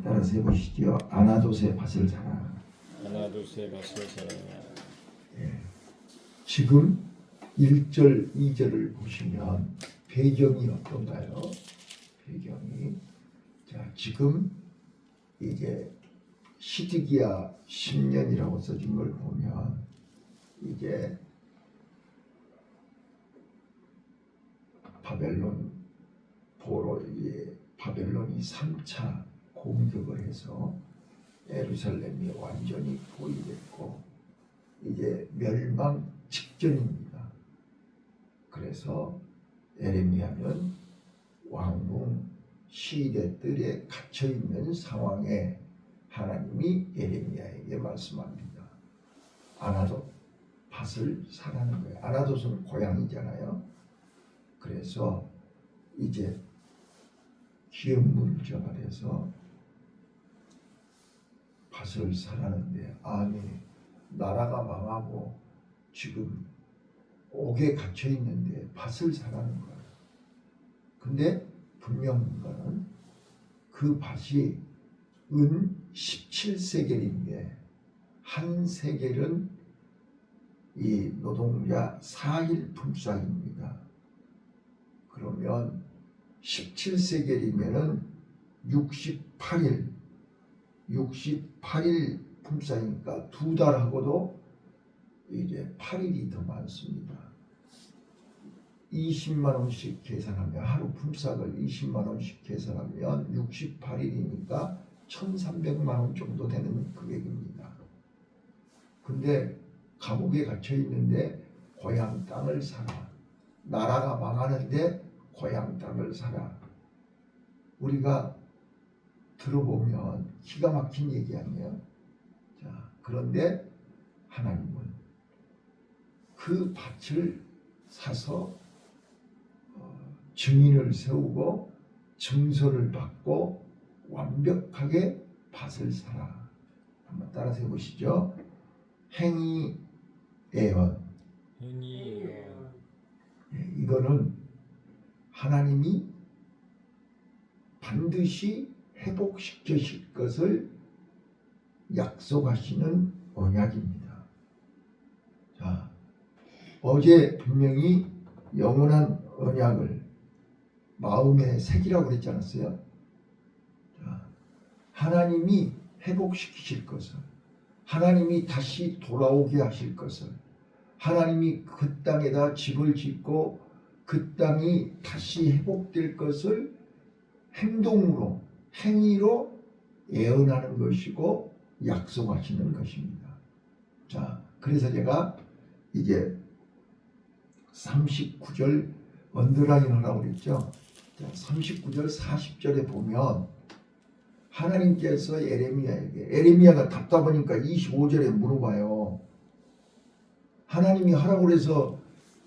한번 따라서 해보시죠. 아나도스의 밭을 사라. 아나도스의 밭을 사라. 예. 지금 1절, 2절을 보시면 배경이 어떤가요? 배경이 자 지금 이게 시드기야 10년이라고 써진 걸 보면 이게 바벨론이 3차 공격을 해서 예루살렘이 완전히 포위됐고 이제 멸망 직전입니다. 그래서 예레미야는 왕궁 시대 뜰에 갇혀 있는 상황에 하나님이 예레미야에게 말씀합니다. 아나돗 밭을 사라는 거예요. 아나돗은 고향이잖아요. 그래서 이제 기업물자가 돼서 밭을 사라는데 아니 나라가 망하고 지금 옥에 갇혀 있는데 밭을 사라는 거예요. 근데 분명한 거는 그 밭이 은 17세겔인데 한 세겔은 이 노동자 4일 품삯입니다. 그러면 17세겔이면은 68일 품삯이니까 2달하고도 이제 8일이 더 많습니다. 20만 원씩 계산하면 하루 품삯을 20만 원씩 계산하면 68일이니까 1,300만 원 정도 되는 금액입니다. 근데 감옥에 갇혀 있는데 고향 땅을 사라. 나라가 망하는데 고향 땅을 사라. 우리가 들어보면 기가 막힌 얘기 아니에요? 자, 그런데 하나님은 그 밭을 사서 증인을 세우고 증서를 받고 완벽하게 밭을 사라. 한번 따라서 해보시죠. 행위예언. 이거는 하나님이 반드시 회복시키실 것을 약속하시는 언약입니다. 자, 어제 분명히 영원한 언약을 마음에 새기라고 그랬지 않았어요? 자, 하나님이 회복시키실 것을, 하나님이 다시 돌아오게 하실 것을, 하나님이 그 땅에다 집을 짓고 그 땅이 다시 회복될 것을 행동으로, 행위로 예언하는 것이고 약속하시는 것입니다. 자, 그래서 제가 이제 39절 언더라인 하라고 그랬죠. 자, 39절 40절에 보면 하나님께서 예레미야가 답답하니까 25절에 물어봐요. 하나님이 하라고 그래서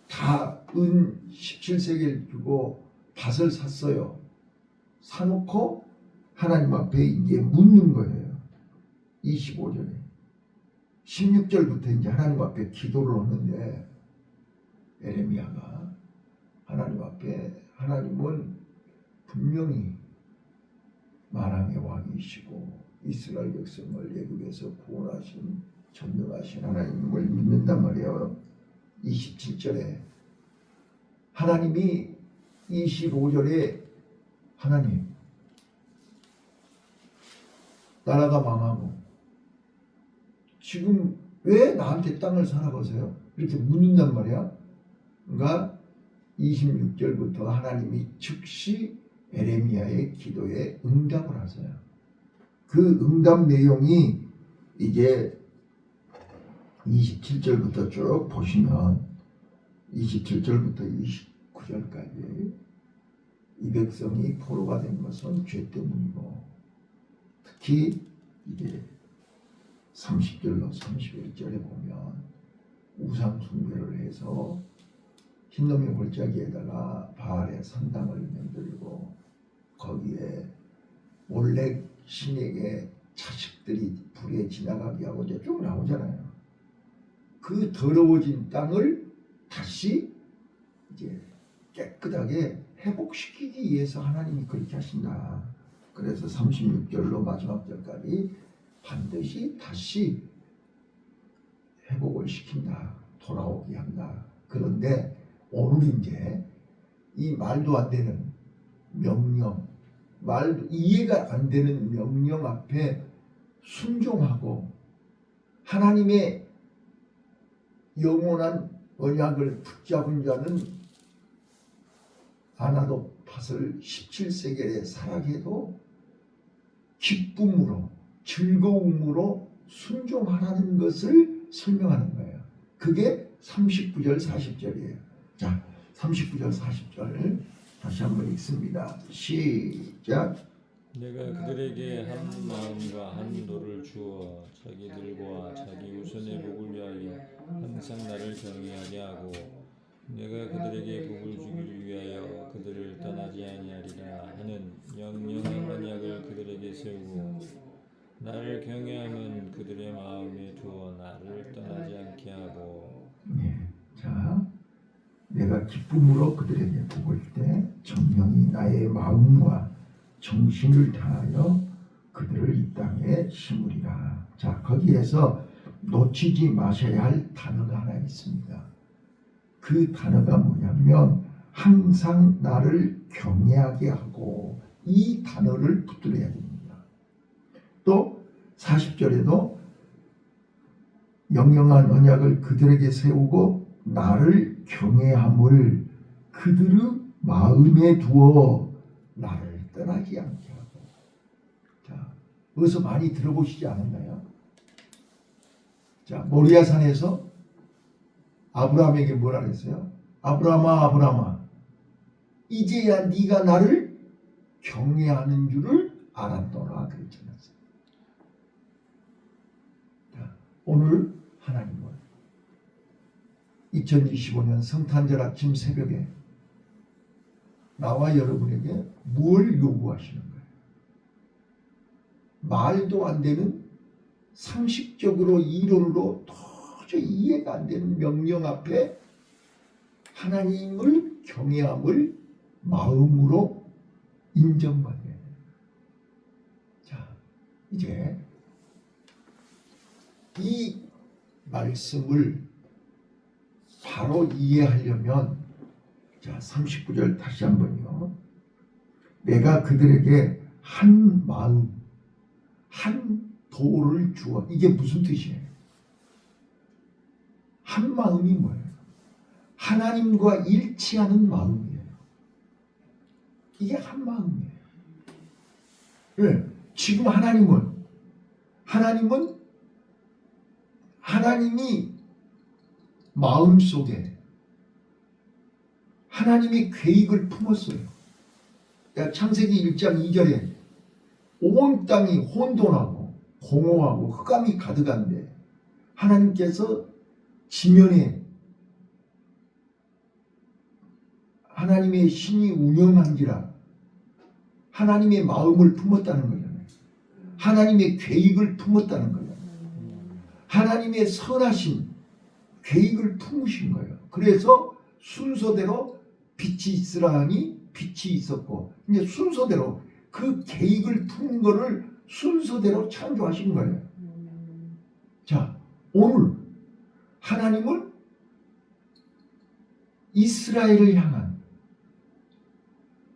다 은 17세겔 주고 밭을 샀어요. 사놓고 하나님 앞에 이제 묻는 거예요. 25절에 16절부터 이제 하나님 앞에 기도를 하는데 예레미야가 하나님 앞에 하나님은 분명히 만왕의 왕이시고 이스라엘 백성을 애굽에서 구원하신 전능하신 하나님을 믿는단 말이에요. 27절에 하나님이 25절에 하나님 나라가 망하고 지금 왜 나한테 땅을 사라고서요? 이렇게 묻는단 말이야. 그러니까 26절부터 하나님이 즉시 예레미야의 기도에 응답을 하세요. 그 응답 내용이 이제 27절부터 쭉 보시면 27절부터 29절까지 이 백성이 포로가 된 것은 죄 때문이고 특히 이제 30절로 31절에 보면 우상 숭배를 해서 흰놈의 골짜기에다가 바알의 산당을 만들고 거기에 몰렉 신에게 자식들이 불에 지나가게 하고 이제 쭉 나오잖아요. 그 더러워진 땅을 다시 이제 깨끗하게 회복시키기 위해서 하나님이 그렇게 하신다. 그래서 36절로 마지막 절까지 반드시 다시 회복을 시킨다. 돌아오게 한다. 그런데 오늘 이제 이 말도 안 되는 명령, 말도 이해가 안 되는 명령 앞에 순종하고 하나님의 영원한 언약을 붙잡은 자는 아나도 밭을 17세겔에 살아계도 기쁨으로 즐거움으로 순종하라는 것을 설명하는 거예요. 그게 39절 40절이에요. 자, 39절 40절 다시 한번 읽습니다. 시작. 내가 그들에게 한 마음과 한 도를 주어 자기들과 자기 후손의 복을 위하여 항상 나를 경외하게 하고 내가 그들에게 복을 주기를 위하여 그들을 떠나지 아니하리라 하는 영영한 언약을 그들에게 세우고 나를 경외함은 그들의 마음에 두어 나를 떠나지 않게 하고. 네. 자, 내가 기쁨으로 그들에게 복을 때 정령이 나의 마음과 정신을 다하여 그들을 이 땅에 심으리라. 자, 거기에서 놓치지 마셔야 할 단어가 하나 있습니다. 그 단어가 뭐냐면 항상 나를 경외하게 하고, 이 단어를 붙들어야 됩니다. 또 40절에도 영영한 언약을 그들에게 세우고 나를 경외함을 그들의 마음에 두어 나를 떠나지 않게 하고. 자, 어디서 많이 들어보시지 않았나요? 자, 모리아산에서 아브라함에게 뭐라 그랬어요? 아브라함아, 아브라함아, 이제야 네가 나를 경외하는 줄을 알았노라 그랬잖아요. 자, 오늘 하나님은 2025년 성탄절 아침 새벽에 나와 여러분에게 뭘 요구하시는 거예요? 말도 안 되는 상식적으로 이론으로 도저히 이해가 안 되는 명령 앞에 하나님을 경외함을 마음으로 인정받아야 돼요. 자, 이제 이 말씀을 바로 이해하려면, 자, 39절 다시 한번요. 내가 그들에게 한 마음, 한 도를 주어. 이게 무슨 뜻이에요? 한 마음이 뭐예요? 하나님과 일치하는 마음이에요. 이게 한 마음이에요. 왜? 지금 하나님이 마음속에 하나님이 계획을 품었어요. 창세기 1장 2절에 온 땅이 혼돈하고 공허하고 흑암이 가득한데 하나님께서 지면에 하나님의 신이 운영한지라 하나님의 마음을 품었다는 거잖아요. 하나님의 계획을 품었다는 거예요. 하나님의 선하신 계획을 품으신 거예요. 그래서 순서대로 빛이 있으라 하니 빛이 있었고, 이제 순서대로 그 계획을 품은 거를 순서대로 창조하신 거예요. 자, 오늘 하나님은 이스라엘을 향한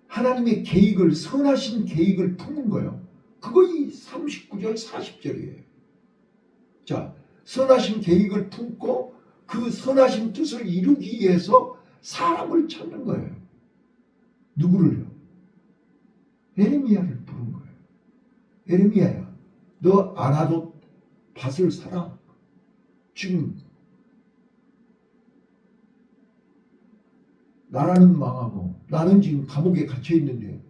하나님의 계획을, 선하신 계획을 품은 거예요. 그거 이 39절 40절이에요. 자, 선하신 계획을 품고 그 선하신 뜻을 이루기 위해서 사람을 찾는 거예요. 누구를요? 에레미야를 부른 거예요. 에레미야야, 너 아나도 밭을 사라. 지금 나라는 망하고 나는 지금 감옥에 갇혀 있는데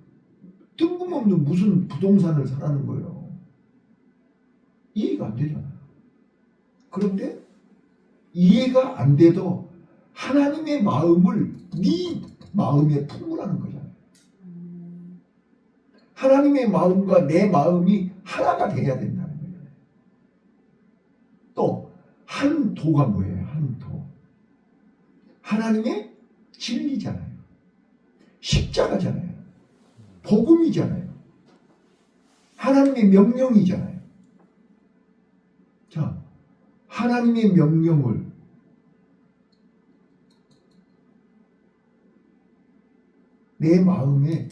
뜬금없는 무슨 부동산을 사라는 거예요. 이해가 안 되잖아요. 그런데 이해가 안 돼도 하나님의 마음을 네 마음에 품으라는 거잖아요. 하나님의 마음과 내 마음이 하나가 돼야 된다는 거예요. 또 한 도가 뭐예요? 한 도. 하나님의 진리잖아요. 십자가잖아요. 복음이잖아요. 하나님의 명령이잖아요. 자, 하나님의 명령을 내 마음에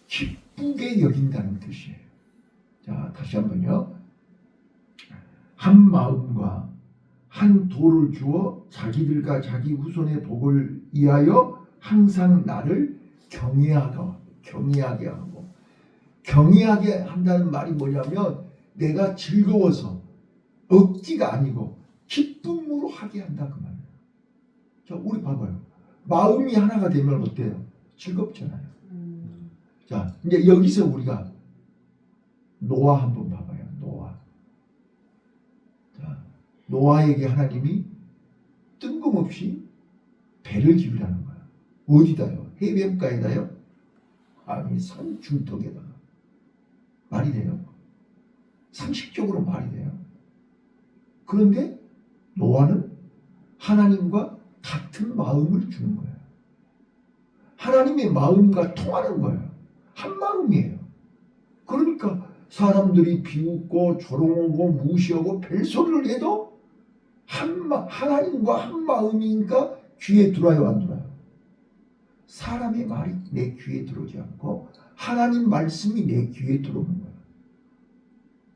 기쁘게 여긴다는 뜻이에요. 자, 다시 한번요. 한 마음과 한 도를 주어 자기들과 자기 후손의 복을 위하여 항상 나를 경외하게 하고, 경외하게 한다는 말이 뭐냐면 내가 즐거워서 억지가 아니고 기쁨으로 하게 한다 그 말이에요. 자, 우리 봐봐요. 마음이 하나가 되면 어때요? 즐겁잖아요. 자, 이제 여기서 우리가 노아 한번 봐봐요. 노아. 자, 노아에게 하나님이 뜬금없이 배를 지으라는 거야. 어디다요? 해변가에다요? 아니, 산 중턱에다가. 말이 돼요? 상식적으로 말이 돼요? 그런데 노아는 하나님과 같은 마음을 주는 거예요. 하나님의 마음과 통하는 거예요. 한 마음이에요. 그러니까 사람들이 비웃고 조롱하고 무시하고 별소리를 해도 하나님과 한 마음이니까 귀에 들어와요, 안 들어와요? 사람의 말이 내 귀에 들어오지 않고 하나님 말씀이 내 귀에 들어오는 거예요.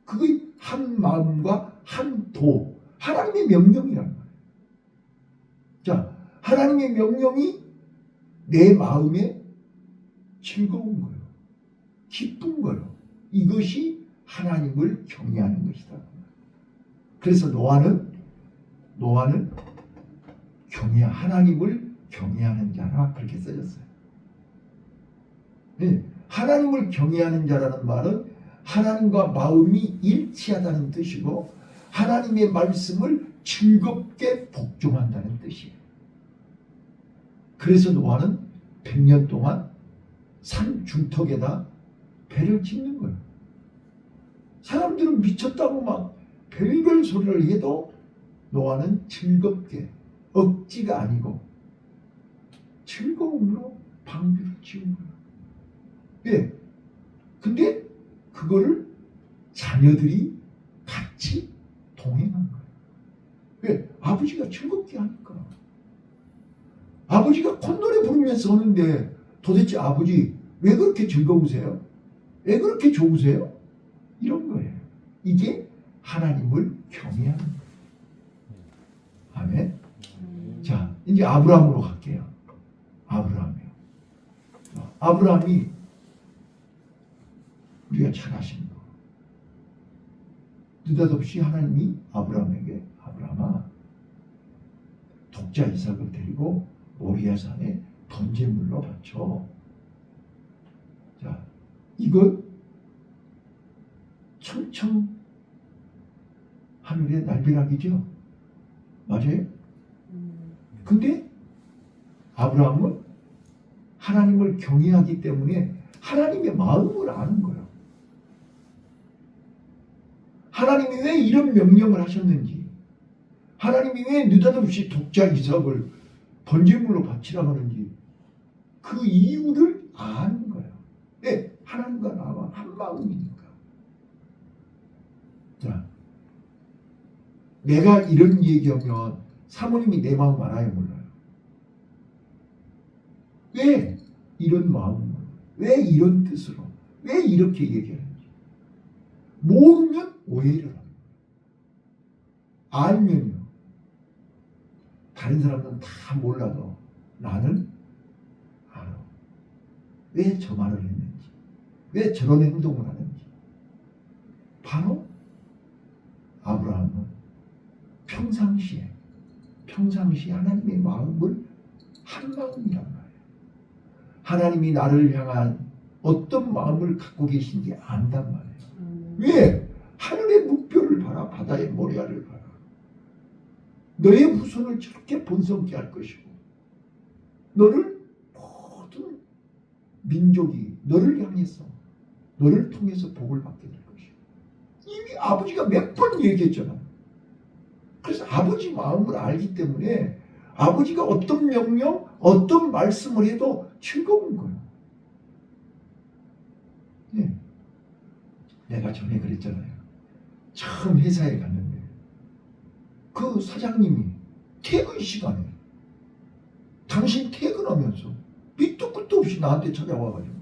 그게 한 마음과 한 도, 하나님의 명령이란 말이에요. 자, 하나님의 명령이 내 마음에 즐거운 거예요. 기쁜 거예요. 이것이 하나님을 경외하는 것이다. 그래서 노아는 하나님을 경외하는 자라 그렇게 써졌어요. 네, 하나님을 경외하는 자라는 말은 하나님과 마음이 일치하다는 뜻이고 하나님의 말씀을 즐겁게 복종한다는 뜻이에요. 그래서 노아는 100년 동안 산 중턱에다 배를 짓는 거예요. 사람들은 미쳤다고 막 별별 소리를 해도 노아는 즐겁게, 억지가 아니고 즐거움으로 방주를 지은 거예요. 예. 근데 그거를 자녀들이 같이 동행한 거예요. 왜? 아버지가 즐겁게 하니까. 아버지가 콧노래 부르면서 하는데 도대체 아버지 왜 그렇게 즐거우세요? 왜 그렇게 좋으세요? 이런 거예요. 이게 하나님을 경외하는 거예요. 아멘. 자, 이제 아브라함으로 갈게요. 아브라함이요. 아브라함이 우리가 잘 아시는 거. 느닷없이 하나님이 아브라함에게 아브라함아 독자 이삭을 데리고 모리아 산에 번제물로 바쳐. 자, 이건 천청 하늘의 날벼락이죠. 맞아요? 근데 아브라함은 하나님을 경외하기 때문에 하나님의 마음을 아는 거예요. 하나님이 왜 이런 명령을 하셨는지, 하나님이 왜 느닷없이 독자 이삭을 번제물로 바치라고 하는지 그 이유를 아는 거예요. 네, 하나님과 나와 한 마음이니까. 자, 내가 이런 얘기하면 사모님이 내 마음 알아요, 몰라요? 왜 이런 마음으로, 왜 이런 뜻으로, 왜 이렇게 얘기하는지 모르면 오해를 합니다. 알면요, 다른 사람들은 다 몰라도 나는 알아. 왜 저 말을 했는지, 왜 저런 행동을 하는지. 바로 아브라함은 평상시에 하나님의 마음을 한 마음이란 말이에요. 하나님이 나를 향한 어떤 마음을 갖고 계신지 안단 말이에요. 왜? 하늘의 묵표를 봐라, 바다의 모래알을 봐라. 너의 후손을 저렇게 번성케 할 것이고 너를 모든 민족이 너를 향해서 너를 통해서 복을 받게 될 것이고 이미 아버지가 몇 번 얘기했잖아. 그래서 아버지 마음을 알기 때문에 아버지가 어떤 명령, 어떤 말씀을 해도 즐거운 거예요. 네. 내가 전에 그랬잖아요. 처음 회사에 갔는데 그 사장님이 퇴근 시간에 당신 퇴근하면서 밑도 끝도 없이 나한테 찾아와가지고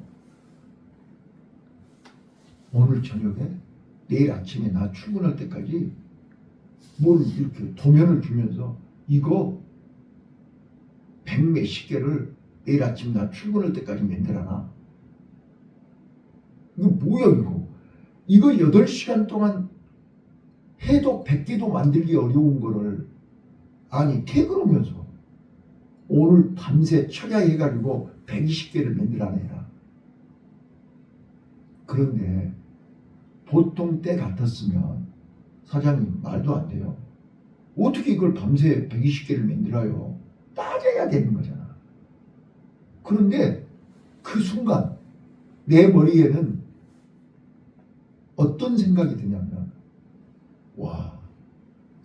오늘 저녁에 내일 아침에 나 출근할 때까지 뭘 이렇게 도면을 주면서 이거 100몇십 개를 내일 아침 나 출근할 때까지 만들어놔. 이거 뭐야 이거. 이거 8시간 동안 해도 100개도 만들기 어려운 거를 아니 퇴근하면서 오늘 밤새 철야해가지고 120개를 만들어내라. 그런데 보통 때 같았으면 사장님 말도 안 돼요. 어떻게 이걸 밤새 120개를 만들어요? 따져야 되는 거잖아. 그런데 그 순간 내 머리에는 어떤 생각이 드냐면 와,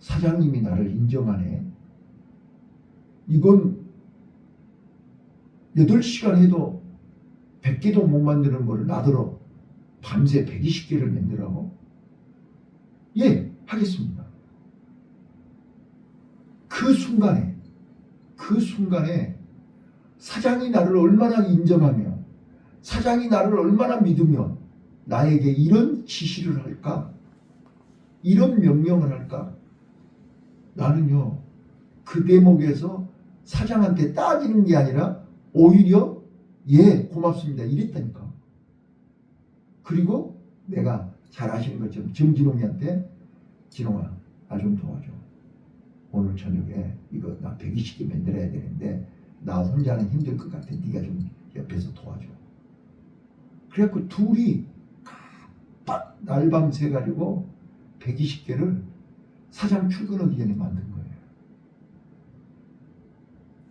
사장님이 나를 인정하네. 이건 8시간 해도 100개도 못 만드는 걸 나더러 밤새 120개를 만들라고? 예, 하겠습니다. 그 순간에 사장이 나를 얼마나 인정하며 사장이 나를 얼마나 믿으며 나에게 이런 지시를 할까? 이런 명령을 할까? 나는요, 그 대목에서 사장한테 따지는 게 아니라 오히려 예, 고맙습니다. 이랬다니까. 그리고 내가 잘 아시는 것처럼 정진홍이한테 진홍아, 나 좀 도와줘. 오늘 저녁에 이거 나 120개 만들어야 되는데 나 혼자는 힘들 것 같아. 네가 좀 옆에서 도와줘. 그래갖고 둘이 딱 날밤 새가지고 120개를 사장 출근하기 전에 만든 거예요.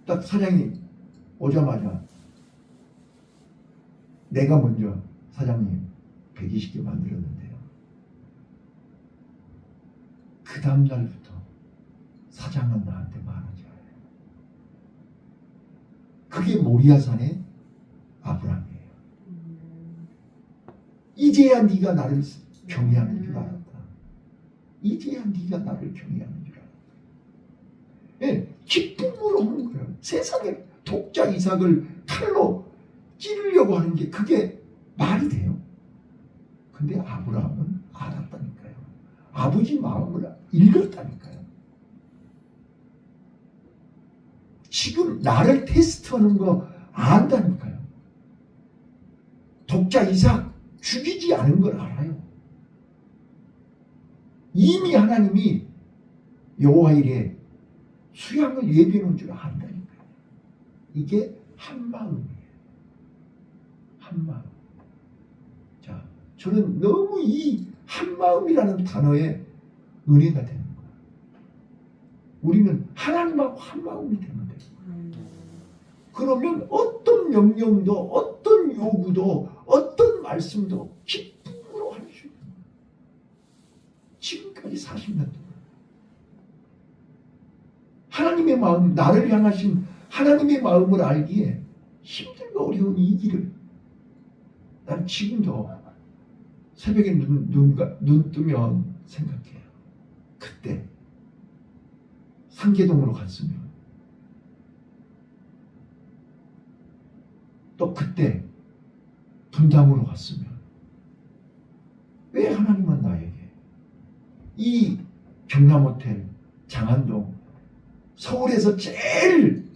딱 사장님 오자마자 내가 먼저 사장님 120개 만들었는데요. 그 다음날부터 사장은 나한테 말하지 않아요. 그게 모리아산의 아브라함이에요. 이제야 네가 나를 경외하는 줄 알았다. 이제야 네가 나를 경외하는 줄 알았다. 예, 기쁨으로 하는 거예요. 세상에 독자 이삭을 칼로 찌르려고 하는 게 그게 말이 돼요. 근데 아브라함은 알았다니까요. 아버지 마음을 읽었다니까요. 지금 나를 테스트하는 거 안다니까요. 독자 이삭 죽이지 않은 걸 알아요. 이미 하나님이 여호와 일에 수양을 예비해 놓은 줄 안다니까요. 이게 한마음이에요. 한마음. 자, 저는 너무 이 한마음이라는 단어에 은혜가 되는 거예요. 우리는 하나님하고 한마음이 되면 돼요. 그러면 어떤 명령도 어떤 요구도 어떤 말씀도 기쁨으로 할 수 있는 거예요. 지금까지 40년 동안 하나님의 마음, 나를 향하신 하나님의 마음을 알기에 힘들고 어려운 이 길을 난 지금도 새벽에 눈 뜨면 생각해요. 그때 상계동으로 갔으면 또 그때 분당으로 갔으면 왜 하나님은 나에게 이 경남호텔 장안동 서울에서 제일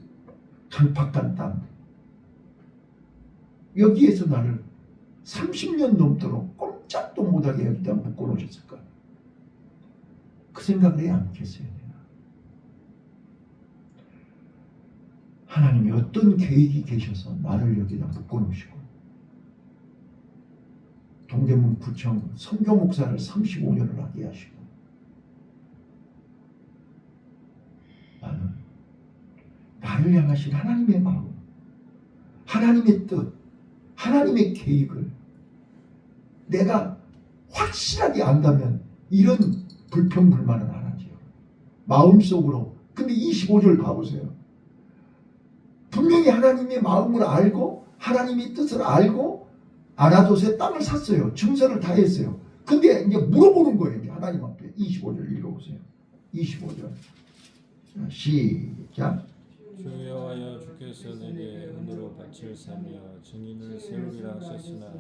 강팍한 땅 여기에서 나를 30년 넘도록 꼼짝도 못하게 여기다 묶어놓으셨을까? 그 생각을 해야 않겠어요? 내가. 하나님이 어떤 계획이 계셔서 나를 여기다 묶어놓으시고 동대문 구청 선교 목사를 35년을 하게 하시고 나를 향하신 하나님의 마음, 하나님의 뜻, 하나님의 계획을 내가 확실하게 안다면 이런 불평불만은 안 하지요. 마음속으로. 근데 25절 봐보세요. 분명히 하나님의 마음을 알고 하나님의 뜻을 알고 아나돗에 땅을 샀어요. 증서를 다 했어요. 근데 이제 물어보는 거예요. 이제 하나님 앞에 25절 읽어보세요. 25절. 자, 시작. 주 여호와여 주께서 내게 은으로 밭을 사며 증인을 세우리라 하셨으나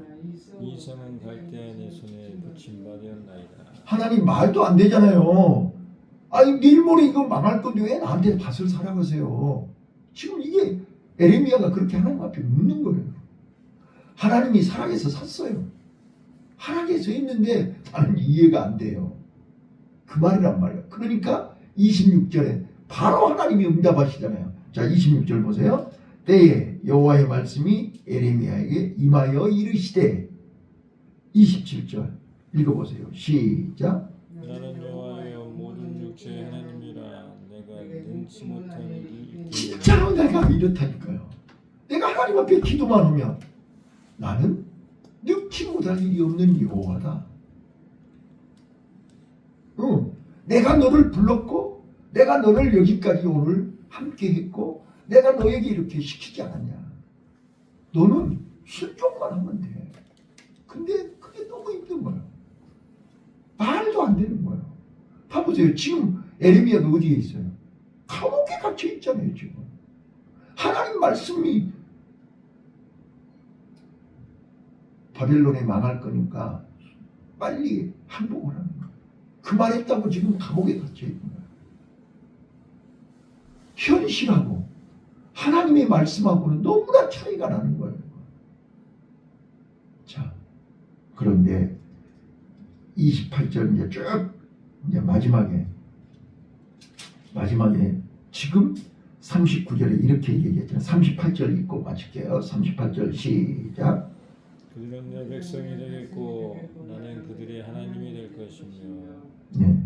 이 성은 갈대아인의 손에 붙임 바 되었나이다. 하나님 말도 안 되잖아요. 아니 내일 모레 이거 망할 건데 왜 나한테 밭을 사라고 하세요? 지금 이게 에레미야가 그렇게 하나님 앞에 묻는 거예요. 하나님이 사랑해서 샀어요. 하나님께서 있는데 나는 이해가 안 돼요. 그 말이란 말이에요. 그러니까 26절에 바로 하나님이 응답하시잖아요. 자, 26절 보세요. 때에 여호와의 말씀이 에레미야에게 임하여 이르시되 27절 읽어보세요. 시작. 나는 여호와여 모든 육체의 하나님이라 내가 능치 못한 일이 있기를 진짜로 내가 이렇다니까요. 내가 하나님 앞에 기도만 하면 나는 능치 못할 일이 없는 여호와다. 내가 너를 불렀고 내가 너를 여기까지 오늘 함께 했고 내가 너에게 이렇게 시키지 않았냐. 너는 순종만 하면 돼. 근데 그게 너무 힘든 거예요. 말도 안 되는 거예요. 봐보세요. 지금 에레미야가 어디에 있어요? 감옥에 갇혀 있잖아요. 지금 하나님 말씀이 바벨론에 망할 거니까 빨리 항복을 하는 거예요. 그 말했다고 지금 감옥에 갇혀 있는 거예요. 현실하고 하나님의 말씀하고는 너무나 차이가 나는 거예요. 자, 그런데 28절 이제 쭉 이제 마지막에 지금 39절에 이렇게 얘기했잖아요. 38절 읽고 마칠게요. 38절 시작. 그들은 내 백성이 되겠고 나는 그들의 하나님이 될 것이며. 네.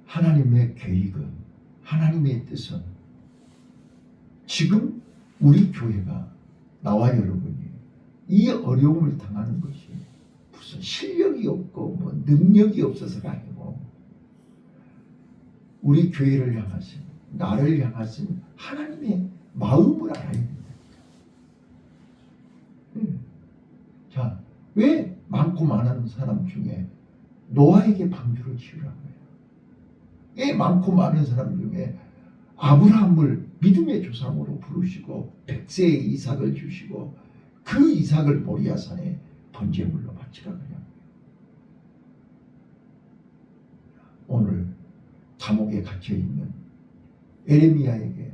하나님의 계획은 하나님의 뜻은 지금 우리 교회가 나와 여러분이 이 어려움을 당하는 것이 무슨 실력이 없고 뭐 능력이 없어서가 아니고 우리 교회를 향하신 나를 향하신 하나님의 마음을 알아야 된다. 자, 왜 많고 많은 사람 중에 노아에게 방주를 지으라고 해요? 왜 많고 많은 사람 중에 아브라함을 믿음의 조상으로 부르시고 100세의 이삭을 주시고 그 이삭을 모리아산에 번제물로 바치라고 해요? 오늘 감옥에 갇혀있는 에레미야에게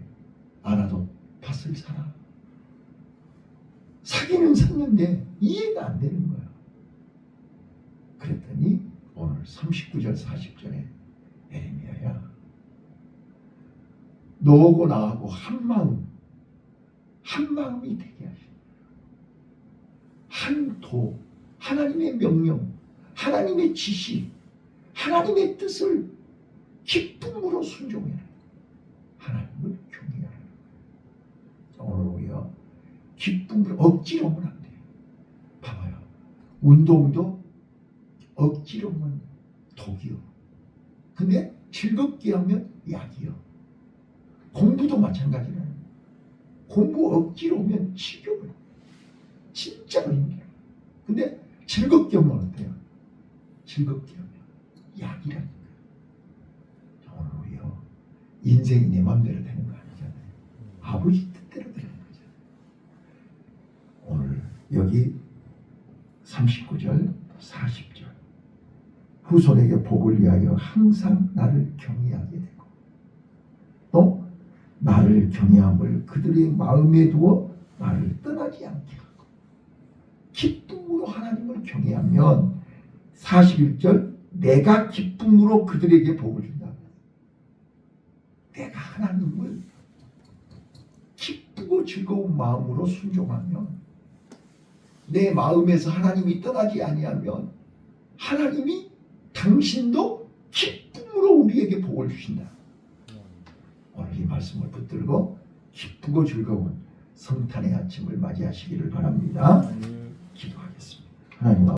알아도 밭을 사라. 사기는 샀는데 이해가 안 되는 거야. 그랬더니 오늘 39절 40절에 에레미야야 너하고 나하고 한 마음이 되게 하시는 한 도, 하나님의 명령, 하나님의 지시, 하나님의 뜻을 기쁨으로 순종해라. 하나님을 경외하라. 오늘 우리가 기쁨을 억지로 하면 안 돼요. 봐봐요. 운동도 억지로 하면 독이요. 근데 즐겁게 하면 약이요. 공부도 마찬가지라는 거예요. 공부 억지로 하면 지겨워요. 진짜로 힘들어요. 근데 즐겁게 하면 어때요? 즐겁게 하면 약이라는 거예요. 오늘 우리요. 인생이 내 마음대로 되는 거 아니잖아요. 아버지 뜻대로 되는 거잖아요. 오늘 여기 39절 40절 후손에게 복을 위하여 항상 나를 경외하게 되고 또 나를 경외함을 그들의 마음에 두어 나를 떠나지 않게 하고 기쁨으로 하나님을 경외하면 41절 내가 기쁨으로 그들에게 복을 준다. 내가 하나님을 기쁘고 즐거운 마음으로 순종하면 내 마음에서 하나님이 떠나지 아니하면 하나님이 당신도 기쁨으로 우리에게 복을 주신다. 오늘 이 말씀을 붙들고 기쁘고 즐거운 성탄의 아침을 맞이하시기를 바랍니다. 기도하겠습니다. 하나님